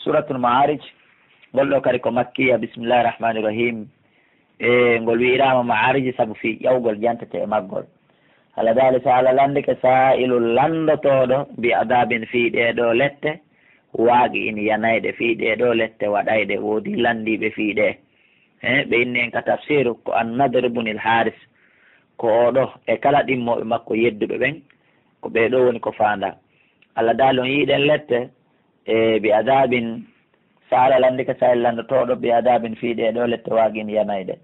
suratul Ma'arij ngol ɗo kadi ko makkiya. Bismillahi rahmani rahim. Ngol wi'irama Ma'arij sabu fi ƴawgol jantete e maggol. Allah dali taala landike sa'ilul landotoɗo bi adabin fi ɗeɗo lette waagi in yanayɗe fi ɗeɗo lette waɗayɗe. Woodi landiɓe fi ɗe ɓe inni en ka tafsiru ko an-Nadr ibn al-Haris ko oɗo e kala ɗimmoɓe makko yedduɓe ɓen ko ɓeɗo woni ko fanda. Allah dali on yiɗen lette bi adabin sala landike sa'il landotoɗo bi adabin fi ɗeɗo lette waagi in yanayɗe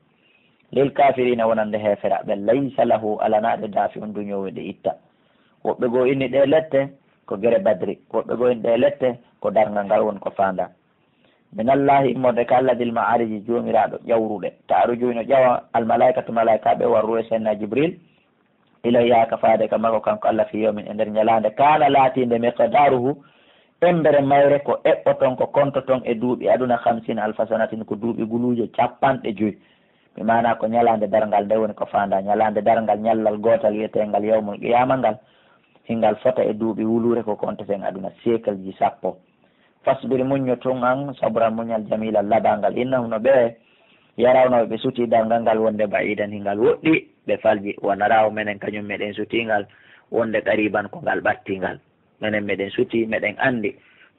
lil kafirina wonande heferaɓe laysa lahu alanaɗe daafi on duñowo ɗe itta. woɓɓe goo inni ɗe lette ko gere badri, woɓɓe goo inni ɗe lette ko dargal ngal woni ko fanda. minallahi immorde ka alladil ma'ariji jomiraɗo ƴawruɗe ta'aruju no ƴawa almalaikatu malaikaɓe warru e senna jibril ila yaaka faade ka mako kanko Allah fi yawmin e nder ñalande kana laatinde miqdaruhu embere mayre ko eɓɓoton ko kontoton e duuɓi aduna 50 alfa sanatin ko duuɓi guluje 50 mi mana ko ñalande dargal nde woni ko fanda. ñalande dargal ñallal gotal wiyetengal yawmul qiyama ngal hingal fota e duuɓi wulure ko konteten aduna siècle ji 10. fasbiri muñño tun an sabran muñal jamila labangal innahum no ɓe yarawnoɓe ɓe suti dargal ngal wonde ba'idan hingal woɗɗi ɓe falji wonarawo menen kañum meɗen sutingal wonde qariban ko ngal ɓattingal. menen meɗen suti meɗen andi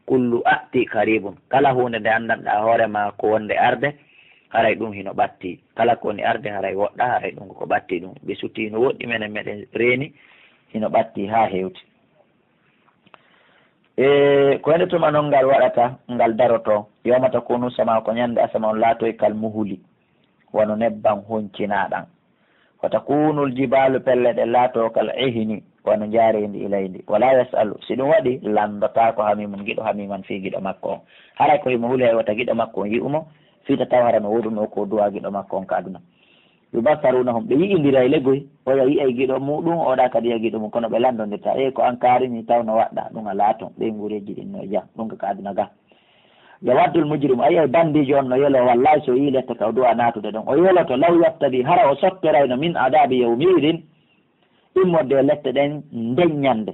kullu atti qaribum kala hunde nde andanɗa hoorema ko wonde arde haray ɗum hino ɓatti. kala ko woni arde haray woɗɗa haray ɗum ko ɓatti ɗum ɓe suti no woɗɗi menen meɗen reeni hino ɓatti ha hewti. ko hende tuma noon ngal waɗata ngal daroto yawmata kunu sama ko ñande asama on laatoy kal muhuli wono nebban huncinaɗan wata kunul jibalu pelle ɗe laato kal ihini wono jaaredi ilaydi wala yasalu si ɗum waɗi landota ko hamimum giɗo hamiman fi giɗo makko on haray ko himo huuli wata giɗo makko on yi'umo fiita taw hara no woɗuno ko duwa giɗo makko on ka aduna yubasarunahum ɓe yi'indira e legoy oya yiya giɗo muɗum oɗa kadi yiya giɗo mum kono ɓe landodirta ko an karini taw no waɗɗa ɗum a laaton ɓe ngureji ɗin no jam ɗum ka aduna ga. yawaddul mujrimu ayi bandijo on no yelo wallahi so yi lette ka duwa natude ɗon o yeloto law yaftadi hara o sottorayno min adabi yawmiidin immorde lette ɗen ndeññande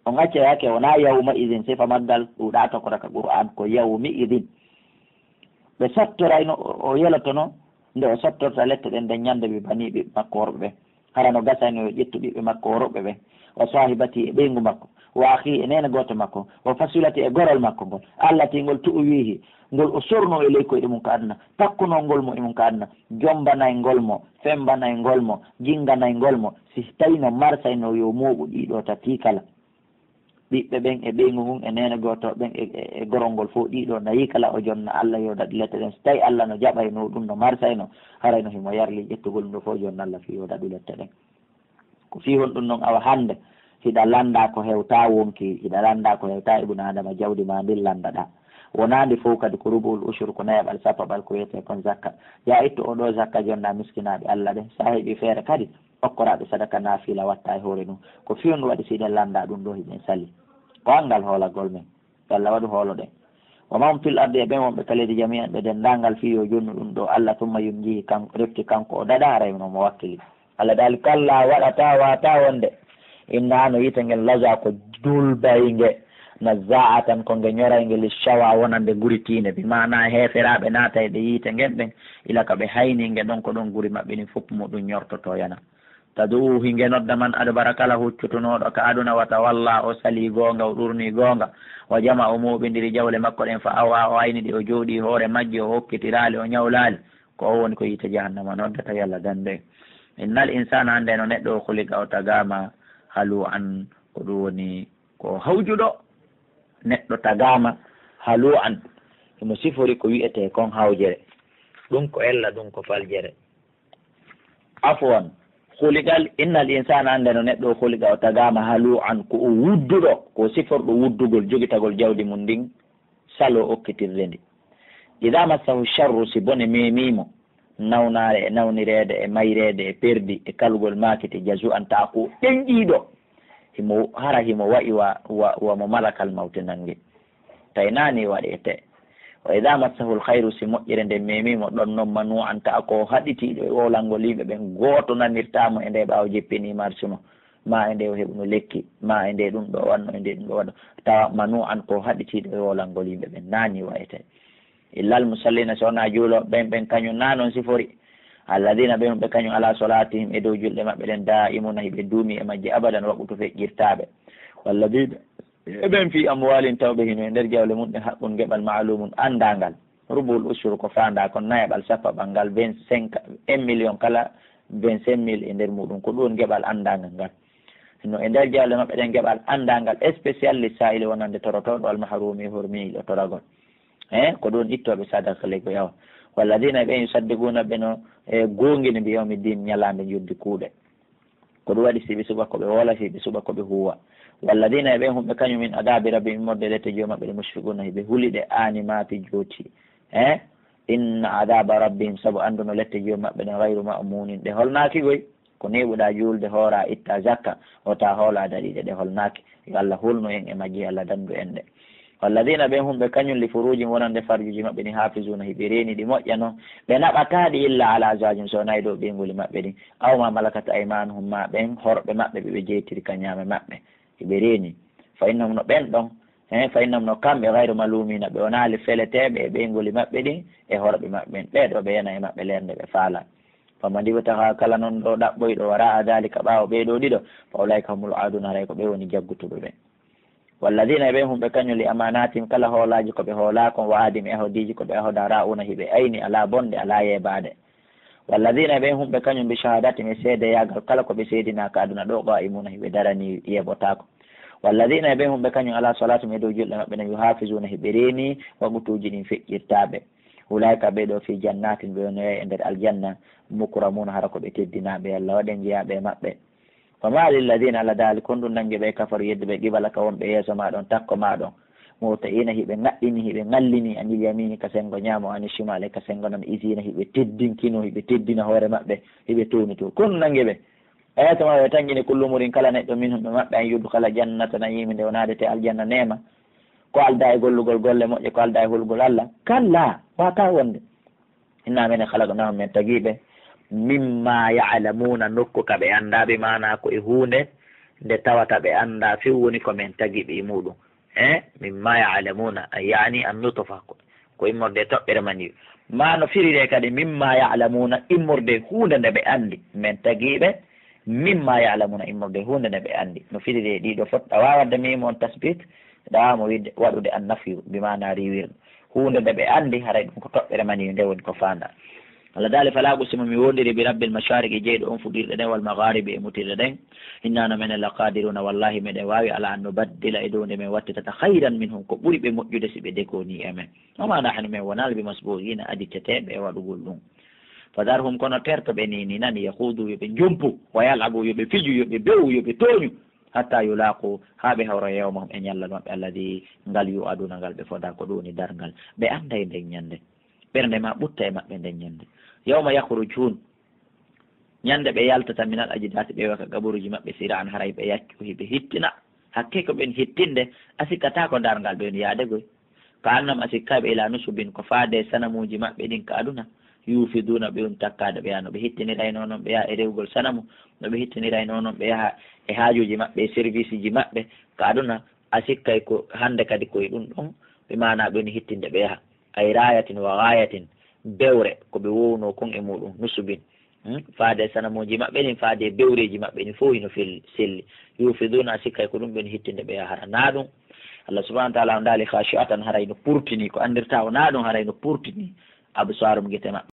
on acca yake wona yawma idin sifa maggal ɗuɗa tokoraka qur'an ko yawmi idin ɓe sottorayno o yelotono nde o sottorta lette ɗen nde ñande ɓe baniɓe makko worɓe ɓe hara no gasayno ƴettu ɓiɓɓe makko worɓe ɓe o sahibati e ɓeygu makko wa akhi e nene goto makko o fasulati e gorol makko ngol allati ngol tu'wihi ngol o sorno e ley koyɗe mum ko aduna takkunolngol mo e mum ko aduna jombanay ngol mo fembanay ngol mo jinganay ngol mo si tawino marsayno yo muuɓu ɗiɗo tati kala ɓiɓɓe ɓen e ɓeygu mum e nene goto ɓen e gorol ngol fof ɗiɗo nayi kala o jonna Allah yo daɗi lette ɗen so tawi Allah no jaɓayno ɗum no marsayno harayno himo yarli ƴettugol ɗum ɗo fof jonna Allah fi yo daɗu lette ɗen ko fi hon ɗum noon awa hande hiɗa landa ko hewta wonki hiɗa landa ko hewta ibnu adama jawdi ma ndin landaɗa wonandi fof kadi ko rubul ushur ko nayaɓal sapaɓal ko wiyete kon zakka ya ittu oɗo zakka jonna miskinaɓe Allah ɗe sa heeɓi feere kadi okkoraɓe sadaka nafila watta e hoore ɗum ko fi on waɗi siɗen landa ɗum ɗo hiɗen sali ko angal hoolagol men Allah waɗu hoolo ɗen wa man fil ardi e ɓen wonɓe kaledi jami'an ɓe dendangal fi yo jonnu ɗum ɗo Allah tumma yum jihi kanko refti kanko o daɗa harayno mo wakkili Allah dal kalla waɗata wata wonde inna no yita ngel laja ko dulbayge nazaatan ko nge ñorayge li shawa wonande guritine bi mana heferaɓe naata e ɗe yiite ngen ɓen ila ka ɓe hayninge ɗon ko ɗon guri maɓɓe ni fof muɗum ñortoto yana tadu hinge nodda man adbara kala huccutunoɗo ka aduna wata walla o sali gonga o ɗurni gonga o jama o muɓidiri jawle makko ɗen fa awa o ayni ɗi o jooɗi hoore majji o hokkitirali o ñawlali ko o woni ko yiite jahannama noddata yalla dande innal insana hande no neɗɗo o huliga o tagama halu an ko ɗum woni ko hawjuɗo neɗɗo tagama halu an imo sifori ko wiyete kon hawjere ɗum ko ella ɗum ko faljere afwan huligal innal insana hande no neɗɗo o huliga o tagama halu an ko o wudduɗo ko siforɗo wuddugol jogitagol jawdi mum ndin salo okkitirde ndi ida massahu charru si bone memimo nawnare e nawnirede e mayrede e perdi e kalugol makiti jasu an ta ko ɗenƴiɗo himo hara himo wayi wamo malakal mawte nangue tawi nani waɗete wa ida massahu lhayru si moƴƴere nde memimo ɗon noon manu an ta ko haɗitiɗo e wolangol yimɓe ɓen goto nanirtamo e nde ɓawo jeppini marsuno ma e nde o heɓuno lekki ma e nde ɗum ɗo wanno e nde ɗum ɗo waɗo tawa manu an ko haɗitiɗo e wolangol yimɓe ɓen nani wayete illal musallina sowona juulo ɓen kañum na noon sifori alladina ɓen ɓe kañum ala solatihim e dow julɗe maɓɓe ɗen da imuna hiɓe duumi e majje abadan waɓutu feƴƴirtaɓe walladina eɓen fi amwalin tawɓe hino e nder jawle mum ɗe haqqun geɓal maalumum andangal rubul usuru ko fanda kon nayaɓal sappaɓal ngal 1 million kala 25 000 e nder muɗum ko ɗum geɓal andangal ngal no e nder jawle maɓɓe ɗen geɓal andangal spécialiste sahili wonande torotoɗo almahrumi hormiɗo toragol ko ɗum ittoɓe sadaka ley ko yawa walladina ɓen yusaddiquna ɓeno e gongini mbi yawmi din ñalande joddi kuuɗe ko ɗum waɗi siɓi suɓa koɓe wola siɓi suɓa koɓe huwa walladina e ɓen humɓe kañum min adabi rabbi immorde lette jomaɓɓe ɗe musfiquna hiɓe huuliɗe ani maapi jooti inna adaba rabbihim saabu anduno lette jomaɓɓe ɗen gayru mamunin ɗe holnaki goy ko neɓuɗa julde hoora itta zakka ota hoola daɗiɗe ɗe holnaki yo Allah hulnu en e majji Allah dandu en ɗe walladina ɓen humɓe kañum li furujin wonande farjuji maɓɓe ɗin hafisuna hiɓe reeni ɗi moƴƴa noon ɓe naɓataɗi illa ala azwajum so nayi ɗo ɓengoli maɓɓe ɗin aw ma malakat aymanuhum ma ɓen horɓe maɓɓe ɓeɓe jeytiri ka ñaame maɓɓe hiɓe reeni fa innahum no ɓen ɗon fa innahum no kamɓe gayru malumina ɓe wonali feleteɓe e ɓengoli maɓɓe ɗin e horɓe maɓɓe ɓeɗo ɓe yana e maɓɓe lerde ɓe faala fama ndiwata kala noon ɗo ɗaɓɓoyɗo wara a dalika ɓaawo ɓeɗo ɗiɗo fa ulayka humul aduna haray ko ɓe woni jaggutuɓe ɓe walladina ɓen humɓe kañum li amanatim kala hoolaji koɓe hoolakon wa adim e ahodiji koɓe ahoda ra'una hiɓe ayni ala bonde ala yebade walladina ɓen humɓe kañum bi shahadatim e seede yagal kala koɓe seedinaka aduna ɗo ɓa imuna hiɓe darani yeɓotako walladina ɓen humɓe kañum ala salatum e dow julɗe maɓɓe ne yuhafisuna hiɓe reeni waɓutuji ɗin feƴƴirtaɓe ulayka ɓeɗo fi jannatin ɓe wonoye e nder aljanna mukramuna hara koɓe teddinaɓe Allah waɗen jeeyaɓe maɓɓe fama lilladina ala dalik kon ɗum nangue ɓe kafaru yedde ɓe qibalaka wonɓe yeeso maɗon takko maɗon mota ina hiɓe ŋaɗɗini hiɓe ngallini anil yamini ka sengo ñaamo ani chimale ka sengo nan isina hiɓe teddinkino hiɓe teddina hoore maɓɓe hiɓe towni to kon nangue ɓe eyatoma ɓe tangguini kullumurin kala neɗɗo min humɓe maɓɓe an yuddu kala jannata nayimi nde wonadete aljanna nema ko alda e gollugol golle moƴƴe ko alda e hulgol Allah kalla wata wonde inna mene halaqnahum men tagiɓe mimma ya'lamuna nokku ka ɓe andaɓe mana ko e hunde nde tawata ɓe anda few woni ko men tagiɓe muɗum mimma ya'lamuna yani an nutfa ko immorde toɓɓere mani ma no firire kadi mimma ya'lamuna immorde hunde nde ɓe andi men tagiɓe mimma ya'lamuna immorde hunde nde ɓe andi no firire ɗiɗo fot a wawadde mimo on tasbit ɗawamo widde waɗude an nafiru bimana riwirɗo hunde nde ɓe andi haray ɗum ko toɓɓere mani nde woni ko fanda Allah dali fala ɓusimo mi wondiri bi rabbil mashariki jeyɗo on fuɗirɗe ɗen wal magharibi e mutirɗe ɗen innano menen la qadiruna wallahi meɗen wawi ala an no baddila e dow nde men wattitata hayran minhum ko ɓuuri ɓe moƴƴude si ɓe degoni e men wama nahnu men wonal bi masbuqina aditteteɓe e waɗugol ɗum fadarhum kono terto ɓe ni nani yahudu yoɓe jompu wa yalabu yoɓe fiju yoɓe bewu yoɓe tooñu hatta yulaqu ha ɓe hawra yewmahum e ñallal maɓɓe alladi ngal yu aduna ngal ɓe foda ko ɗum woni dargal ɓe anda e nden ñande ɓernde ma ɓutta e maɓɓe nden ñande yawma yahrujun ñande ɓe yaltata minal ajidati ɓe waka gaɓoruji maɓɓe sira an haray ɓe yaccu hiɓe hittina hakke ko ɓen hittinde a sikkata ko dargal ɓe woni yadegoy ko annam a sikkaɓe ila nusubin ko faade sanamuji maɓɓe ɗin ka aduna yufiduna ɓe on takkade ɓe yaha no ɓe hittiniray noon ɓe yaha e rewgol sanamu no ɓe hittiniray noon ɓe yaha e haajuji maɓɓe e service ji maɓɓe ko aduna a sikkay ko hande kadi koye ɗum ɗon ɓe mana ɓe woni hittinde ɓe yaha ay rayatin wa gayatin bewre ko ɓe wowno kon e muɗum nusubin faade sanamuji maɓɓe ɗin faade bewreji maɓɓe ni fof hino selli yufiduna a sikkay ko ɗum ɓe woni hittinde ɓe yaha hara na ɗum Allah subahana wa taala o ndaali khashi'atan haray no purtini ko andirta o na ɗum haray no purtini absarum guete maɓɓe